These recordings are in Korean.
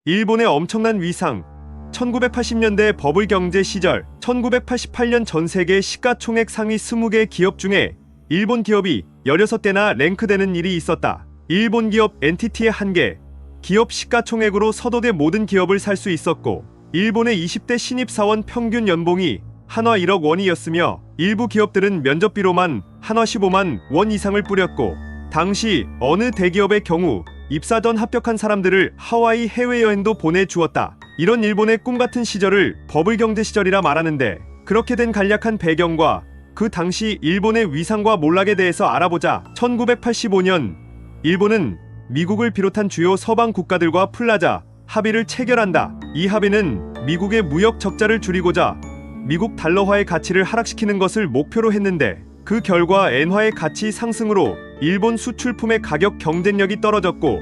일본의 엄청난 위상. 1980년대 버블 경제 시절 1988년 전 세계 시가총액 상위 20개 기업 중에 일본 기업이 16개나 랭크되는 일이 있었다. 일본 기업 엔티티의 한계. 기업 시가총액으로 서도대 모든 기업을 살 수 있었고 일본의 20대 신입사원 평균 연봉이 한화 1억 원이었으며 일부 기업들은 면접비로만 한화 15만 원 이상을 뿌렸고 당시 어느 대기업의 경우 입사 전 합격한 사람들을 하와이 해외여행도 보내주었다. 이런 일본의 꿈같은 시절을 버블 경제 시절이라 말하는데 그렇게 된 간략한 배경과 그 당시 일본의 위상과 몰락에 대해서 알아보자. 1985년 일본은 미국을 비롯한 주요 서방 국가들과 플라자 합의를 체결한다. 이 합의는 미국의 무역 적자를 줄이고자 미국 달러화의 가치를 하락시키는 것을 목표로 했는데 그 결과 엔화의 가치 상승으로 일본 수출품의 가격 경쟁력이 떨어졌고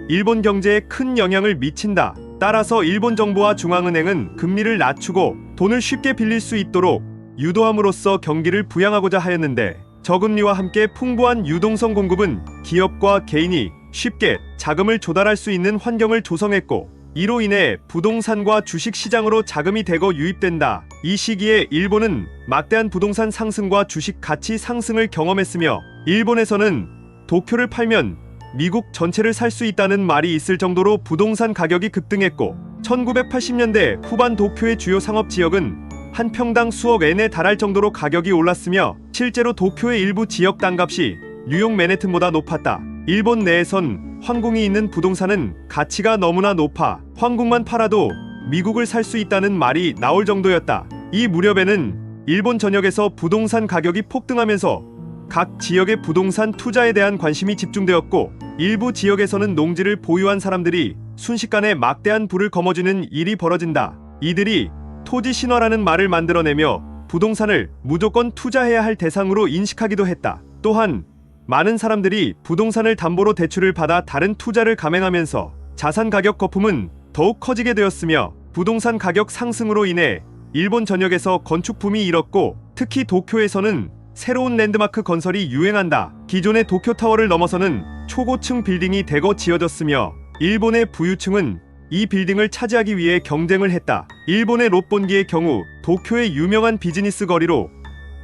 일본 경제에 큰 영향을 미친다. 따라서 일본 정부와 중앙은행은 금리를 낮추고 돈을 쉽게 빌릴 수 있도록 유도함으로써 경기를 부양하고자 하였는데 저금리와 함께 풍부한 유동성 공급은 기업과 개인이 쉽게 자금을 조달할 수 있는 환경을 조성했고 이로 인해 부동산과 주식 시장으로 자금이 대거 유입된다. 이 시기에 일본은 막대한 부동산 상승과 주식 가치 상승을 경험했으며 일본에서는 도쿄를 팔면 미국 전체를 살 수 있다는 말이 있을 정도로 부동산 가격이 급등했고 1980년대 후반 도쿄의 주요 상업 지역은 한 평당 수억 엔에 달할 정도로 가격이 올랐으며 실제로 도쿄의 일부 지역 땅값이 뉴욕 맨해튼보다 높았다. 일본 내에선 황궁이 있는 부동산은 가치가 너무나 높아 황궁만 팔아도 미국을 살 수 있다는 말이 나올 정도였다. 이 무렵에는 일본 전역에서 부동산 가격이 폭등하면서 각 지역의 부동산 투자에 대한 관심이 집중되었고 일부 지역에서는 농지를 보유한 사람들이 순식간에 막대한 부를 거머쥐는 일이 벌어진다. 이들이 토지 신화라는 말을 만들어내며 부동산을 무조건 투자해야 할 대상으로 인식하기도 했다. 또한 많은 사람들이 부동산을 담보로 대출을 받아 다른 투자를 감행하면서 자산 가격 거품은 더욱 커지게 되었으며 부동산 가격 상승으로 인해 일본 전역에서 건축 붐이 일었고 특히 도쿄에서는 새로운 랜드마크 건설이 유행한다. 기존의 도쿄타워를 넘어서는 초고층 빌딩이 대거 지어졌으며 일본의 부유층은 이 빌딩을 차지하기 위해 경쟁을 했다. 일본의 롯본기의 경우 도쿄의 유명한 비즈니스 거리로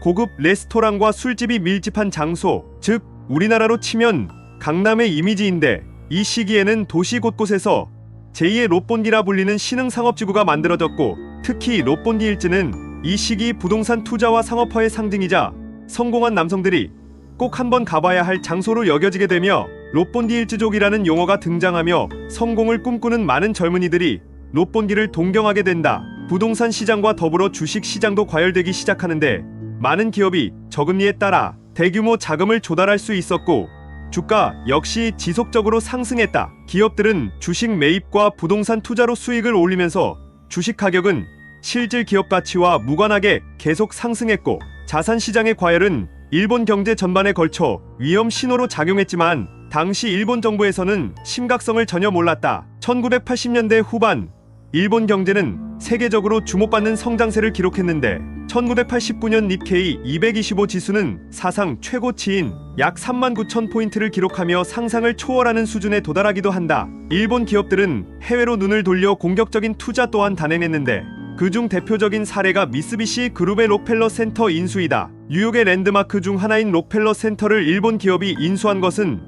고급 레스토랑과 술집이 밀집한 장소, 즉 우리나라로 치면 강남의 이미지인데 이 시기에는 도시 곳곳에서 제2의 롯본기라 불리는 신흥 상업지구가 만들어졌고 특히 롯본기 일지는 이 시기 부동산 투자와 상업화의 상징이자 성공한 남성들이 꼭 한번 가봐야 할 장소로 여겨지게 되며 롯본기 일지족이라는 용어가 등장하며 성공을 꿈꾸는 많은 젊은이들이 롯본기를 동경하게 된다. 부동산 시장과 더불어 주식 시장도 과열되기 시작하는데 많은 기업이 저금리에 따라 대규모 자금을 조달할 수 있었고 주가 역시 지속적으로 상승했다. 기업들은 주식 매입과 부동산 투자로 수익을 올리면서 주식 가격은 실질 기업 가치와 무관하게 계속 상승했고 자산시장의 과열은 일본 경제 전반에 걸쳐 위험 신호로 작용했지만 당시 일본 정부에서는 심각성을 전혀 몰랐다. 1980년대 후반 일본 경제는 세계적으로 주목받는 성장세를 기록했는데 1989년 니케이 225 지수는 사상 최고치인 약 39,000포인트를 기록하며 상상을 초월하는 수준에 도달하기도 한다. 일본 기업들은 해외로 눈을 돌려 공격적인 투자 또한 단행했는데 그중 대표적인 사례가 미쓰비시 그룹의 록펠러 센터 인수이다. 뉴욕의 랜드마크 중 하나인 록펠러 센터를 일본 기업이 인수한 것은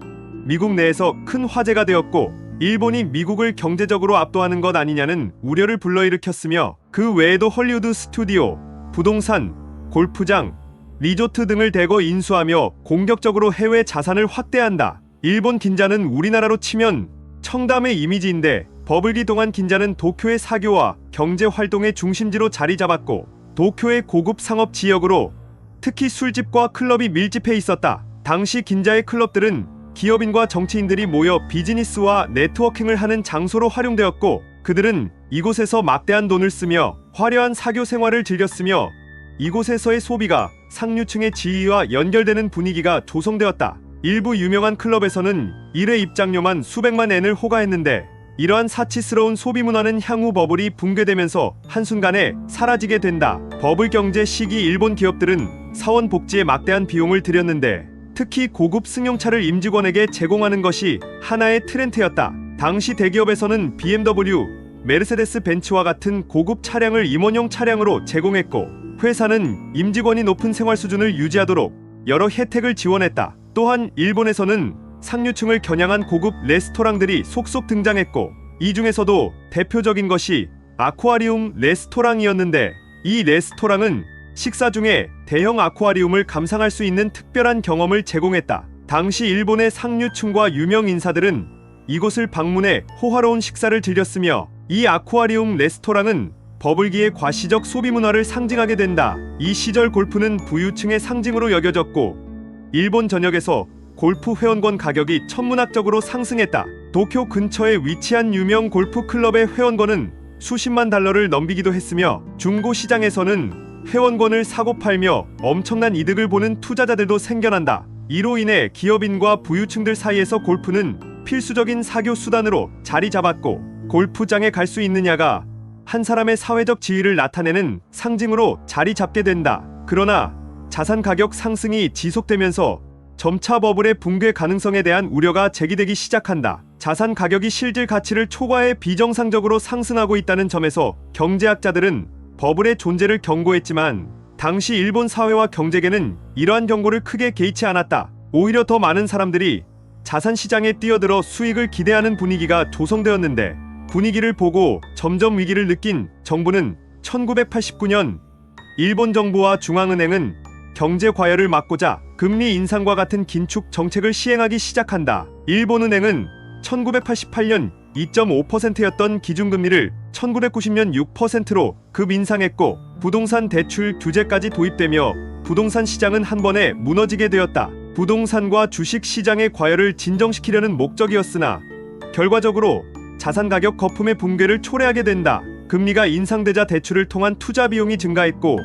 미국 내에서 큰 화제가 되었고 일본이 미국을 경제적으로 압도하는 것 아니냐는 우려를 불러일으켰으며 그 외에도 헐리우드 스튜디오, 부동산, 골프장, 리조트 등을 대거 인수하며 공격적으로 해외 자산을 확대한다. 일본 긴자는 우리나라로 치면 청담의 이미지인데 버블기 동안 긴자는 도쿄의 사교와 경제 활동의 중심지로 자리 잡았고 도쿄의 고급 상업 지역으로 특히 술집과 클럽이 밀집해 있었다. 당시 긴자의 클럽들은 기업인과 정치인들이 모여 비즈니스와 네트워킹을 하는 장소로 활용되었고 그들은 이곳에서 막대한 돈을 쓰며 화려한 사교 생활을 즐겼으며 이곳에서의 소비가 상류층의 지위와 연결되는 분위기가 조성되었다. 일부 유명한 클럽에서는 1회 입장료만 수백만 엔을 호가했는데 이러한 사치스러운 소비 문화는 향후 버블이 붕괴되면서 한순간에 사라지게 된다. 버블 경제 시기 일본 기업들은 사원 복지에 막대한 비용을 들였는데 특히 고급 승용차를 임직원에게 제공하는 것이 하나의 트렌드였다. 당시 대기업에서는 BMW, 메르세데스 벤츠와 같은 고급 차량을 임원용 차량으로 제공했고, 회사는 임직원이 높은 생활 수준을 유지하도록 여러 혜택을 지원했다. 또한 일본에서는 상류층을 겨냥한 고급 레스토랑들이 속속 등장했고, 이 중에서도 대표적인 것이 아쿠아리움 레스토랑이었는데, 이 레스토랑은 식사 중에 대형 아쿠아리움을 감상할 수 있는 특별한 경험을 제공했다. 당시 일본의 상류층과 유명 인사들은 이곳을 방문해 호화로운 식사를 즐겼으며, 이 아쿠아리움 레스토랑은 버블기의 과시적 소비 문화를 상징하게 된다. 이 시절 골프는 부유층의 상징으로 여겨졌고, 일본 전역에서 골프 회원권 가격이 천문학적으로 상승했다. 도쿄 근처에 위치한 유명 골프 클럽의 회원권은 수십만 달러를 넘기기도 했으며, 중고 시장에서는 회원권을 사고 팔며 엄청난 이득을 보는 투자자들도 생겨난다. 이로 인해 기업인과 부유층들 사이에서 골프는 필수적인 사교 수단으로 자리 잡았고, 골프장에 갈 수 있느냐가 한 사람의 사회적 지위를 나타내는 상징으로 자리 잡게 된다. 그러나 자산 가격 상승이 지속되면서 점차 버블의 붕괴 가능성에 대한 우려가 제기되기 시작한다. 자산 가격이 실질 가치를 초과해 비정상적으로 상승하고 있다는 점에서 경제학자들은 버블의 존재를 경고했지만, 당시 일본 사회와 경제계는 이러한 경고를 크게 개의치 않았다. 오히려 더 많은 사람들이 자산 시장에 뛰어들어 수익을 기대하는 분위기가 조성되었는데, 분위기를 보고 점점 위기를 느낀 정부는 1989년 일본 정부와 중앙은행은 경제 과열을 막고자 금리 인상과 같은 긴축 정책을 시행하기 시작한다. 일본은행은 1988년 2.5%였던 기준금리를 1990년 6%로 급인상했고, 부동산 대출 규제까지 도입되며 부동산 시장은 한 번에 무너지게 되었다. 부동산과 주식 시장의 과열을 진정시키려는 목적이었으나 결과적으로 자산 가격 거품의 붕괴를 초래하게 된다. 금리가 인상되자 대출을 통한 투자 비용이 증가했고,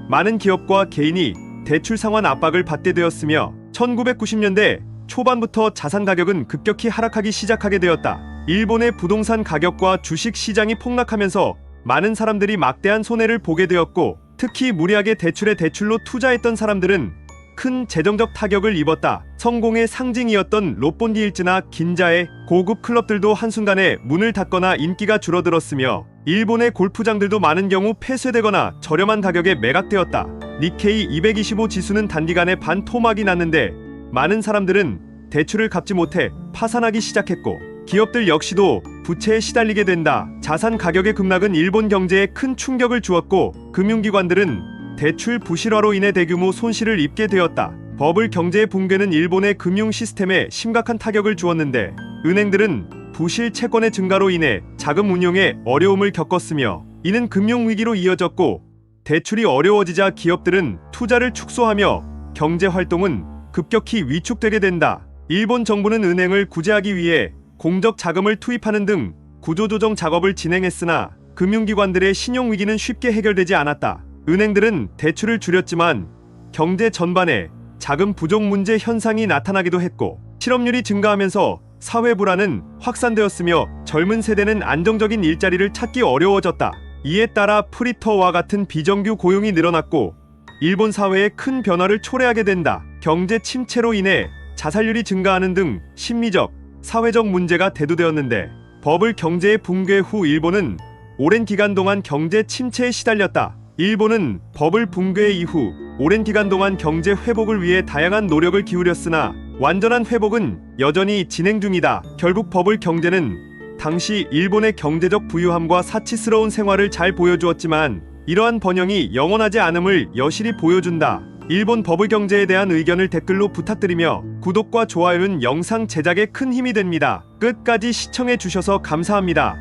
많은 기업과 개인이 대출 상환 압박을 받게 되었으며, 1990년대 초반부터 자산 가격은 급격히 하락하기 시작하게 되었다. 일본의 부동산 가격과 주식 시장이 폭락하면서 많은 사람들이 막대한 손해를 보게 되었고, 특히 무리하게 대출로 투자했던 사람들은 큰 재정적 타격을 입었다. 성공의 상징이었던 롯본기 일즈나 긴자의 고급 클럽들도 한순간에 문을 닫거나 인기가 줄어들었으며, 일본의 골프장들도 많은 경우 폐쇄되거나 저렴한 가격에 매각되었다. 니케이 225 지수는 단기간에 반토막이 났는데, 많은 사람들은 대출을 갚지 못해 파산하기 시작했고, 기업들 역시도 부채에 시달리게 된다. 자산 가격의 급락은 일본 경제에 큰 충격을 주었고, 금융기관들은 대출 부실화로 인해 대규모 손실을 입게 되었다. 버블 경제의 붕괴는 일본의 금융 시스템에 심각한 타격을 주었는데, 은행들은 부실 채권의 증가로 인해 자금 운용에 어려움을 겪었으며, 이는 금융 위기로 이어졌고, 대출이 어려워지자 기업들은 투자를 축소하며 경제 활동은 급격히 위축되게 된다. 일본 정부는 은행을 구제하기 위해 공적 자금을 투입하는 등 구조조정 작업을 진행했으나, 금융기관들의 신용 위기는 쉽게 해결되지 않았다. 은행들은 대출을 줄였지만 경제 전반에 자금 부족 문제 현상이 나타나기도 했고, 실업률이 증가하면서 사회 불안은 확산되었으며, 젊은 세대는 안정적인 일자리를 찾기 어려워졌다. 이에 따라 프리터와 같은 비정규 고용이 늘어났고, 일본 사회에 큰 변화를 초래하게 된다. 경제 침체로 인해 자살률이 증가하는 등 심리적, 사회적 문제가 대두되었는데, 버블 경제의 붕괴 후 일본은 오랜 기간 동안 경제 침체에 시달렸다. 일본은 버블 붕괴 이후 오랜 기간 동안 경제 회복을 위해 다양한 노력을 기울였으나 완전한 회복은 여전히 진행 중이다. 결국 버블 경제는 당시 일본의 경제적 부유함과 사치스러운 생활을 잘 보여주었지만, 이러한 번영이 영원하지 않음을 여실히 보여준다. 일본 버블 경제에 대한 의견을 댓글로 부탁드리며, 구독과 좋아요는 영상 제작에 큰 힘이 됩니다. 끝까지 시청해주셔서 감사합니다.